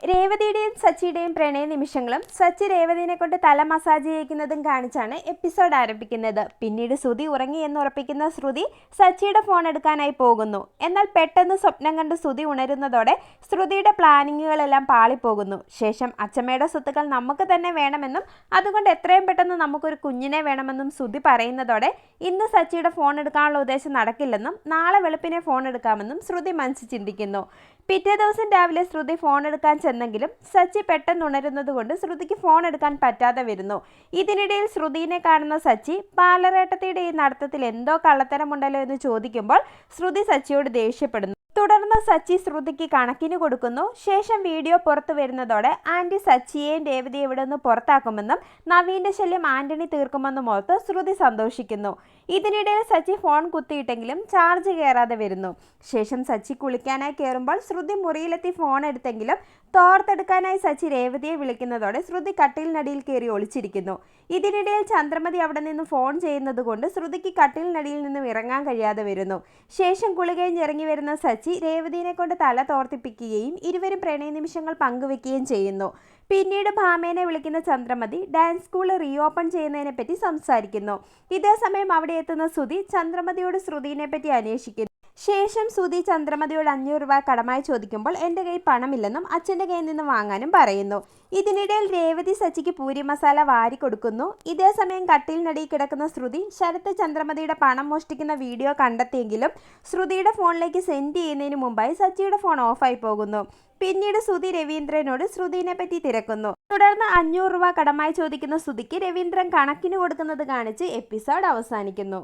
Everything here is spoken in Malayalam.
രേവതിയുടെയും സച്ചിയുടെയും പ്രണയ നിമിഷങ്ങളും സച്ചി രേവതിനെ കൊണ്ട് തല മസാജ് ചെയ്യിക്കുന്നതും കാണിച്ചാണ് എപ്പിസോഡ് ആരംഭിക്കുന്നത്. പിന്നീട് ശ്രുതി ഉറങ്ങി എന്ന് ഉറപ്പിക്കുന്ന ശ്രുതി സച്ചിയുടെ ഫോൺ എടുക്കാനായി പോകുന്നു. എന്നാൽ പെട്ടെന്ന് സ്വപ്നം കണ്ട് ശ്രുതി ഉണരുന്നതോടെ ശ്രുതിയുടെ പ്ലാനിങ്ങുകളെല്ലാം പാളിപ്പോകുന്നു. ശേഷം അച്ചമ്മയുടെ സ്വത്തുക്കൾ നമുക്ക് തന്നെ വേണമെന്നും അതുകൊണ്ട് എത്രയും പെട്ടെന്ന് നമുക്കൊരു കുഞ്ഞിനെ വേണമെന്നും ശ്രുതി പറയുന്നതോടെ ഇന്ന് സച്ചിയുടെ ഫോൺ എടുക്കാനുള്ള ഉദ്ദേശം നടക്കില്ലെന്നും നാളെ വെളുപ്പിനെ ഫോൺ എടുക്കാമെന്നും ശ്രുതി മനസ്സിൽ ചിന്തിക്കുന്നു. പിറ്റേ ദിവസം രാവിലെ ശ്രുതി ഫോൺ എടുക്കാൻ ചെന്നെങ്കിലും സച്ചി പെട്ടെന്ന് ഉണരുന്നതുകൊണ്ട് ശ്രുതിക്ക് ഫോൺ എടുക്കാൻ പറ്റാതെ വരുന്നു. ഇതിനിടയിൽ ശ്രുതിനെ കാണുന്ന സച്ചി പാലറേട്ടത്തിയുടെ ഈ നടത്തത്തിൽ എന്തോ കള്ളത്തരമുണ്ടല്ലോ എന്ന് ചോദിക്കുമ്പോൾ ശ്രുതി സച്ചിയോട് ദേഷ്യപ്പെടുന്നു. തുടർന്ന് സച്ചി ശ്രുതിക്ക് കണക്കിന് കൊടുക്കുന്നു. ശേഷം വീഡിയോ പുറത്തു വരുന്നതോടെ ആന്റി സച്ചിയെയും രേവതിയെ ഇവിടെ നിന്ന് പുറത്താക്കുമെന്നും നവീന്റെ ശല്യം ആന്റണി തീർക്കുമെന്നും ഓർത്ത് ശ്രുതി സന്തോഷിക്കുന്നു. ഇതിനിടയിൽ സച്ചി ഫോൺ കുത്തിയിട്ടെങ്കിലും ചാർജ് കയറാതെ വരുന്നു. ശേഷം സച്ചി കുളിക്കാനായി കയറുമ്പോൾ ശ്രുതി മുറിയിലെത്തി ഫോൺ എടുത്തെങ്കിലും തോർത്തെടുക്കാനായി സച്ചി രേവതിയെ വിളിക്കുന്നതോടെ ശ്രുതി കട്ടിലിനടിയിൽ കയറി ഒളിച്ചിരിക്കുന്നു. ഇതിനിടയിൽ ചന്ദ്രമതി അവിടെ നിന്ന് ഫോൺ ചെയ്യുന്നത് കൊണ്ട് ശ്രുതിക്ക് കട്ടിലിനടിയിൽ നിന്നും ഇറങ്ങാൻ കഴിയാതെ വരുന്നു. ശേഷം കുളി കഴിഞ്ഞ് ഇറങ്ങി വരുന്ന സച്ചി രേവതിയെ കൊണ്ട് തല തോർത്തിപ്പിക്കുകയും ഇരുവരും പ്രണയ നിമിഷങ്ങൾ പങ്കുവെക്കുകയും ചെയ്യുന്നു. പിന്നീട് ഭാമേനെ വിളിക്കുന്ന ചന്ദ്രമതി ഡാൻസ് സ്കൂൾ റീഓപ്പൺ ചെയ്യുന്നതിനെ പറ്റി സംസാരിക്കുന്നു. ഇതേസമയം അവിടെ എത്തുന്ന ശ്രുതി ചന്ദ്രമതിയോട് ശ്രുതിനെ പറ്റി അന്വേഷിക്കുന്നു. ശേഷം ശ്രുതി ചന്ദ്രമതിയോട് 500 രൂപ കടമായി ചോദിക്കുമ്പോൾ എൻ്റെ കയ്യിൽ പണമില്ലെന്നും അച്ഛൻ്റെ കയ്യിൽ നിന്ന് വാങ്ങാനും പറയുന്നു. ഇതിനിടയിൽ രേവതി സച്ചിക്ക് പൂരി മസാല വാരി കൊടുക്കുന്നു. ഇതേസമയം കട്ടിലിനടിയിൽ കിടക്കുന്ന ശ്രുതി ശരത്ത് ചന്ദ്രമതിയുടെ പണം മോഷ്ടിക്കുന്ന വീഡിയോ കണ്ടെത്തിയെങ്കിലും ശ്രുതിയുടെ ഫോണിലേക്ക് സെൻഡ് ചെയ്യുന്നതിന് മുമ്പായി സച്ചിയുടെ ഫോൺ ഓഫായി പോകുന്നു. പിന്നീട് ശ്രുതി രവീന്ദ്രനോട് ശ്രുതിനെ പറ്റി തിരക്കുന്നു. തുടർന്ന് 500 രൂപ കടമായി ചോദിക്കുന്ന ശ്രുതിക്ക് രവീന്ദ്രൻ കണക്കിന് കൊടുക്കുന്നത് കാണിച്ച് എപ്പിസോഡ് അവസാനിക്കുന്നു.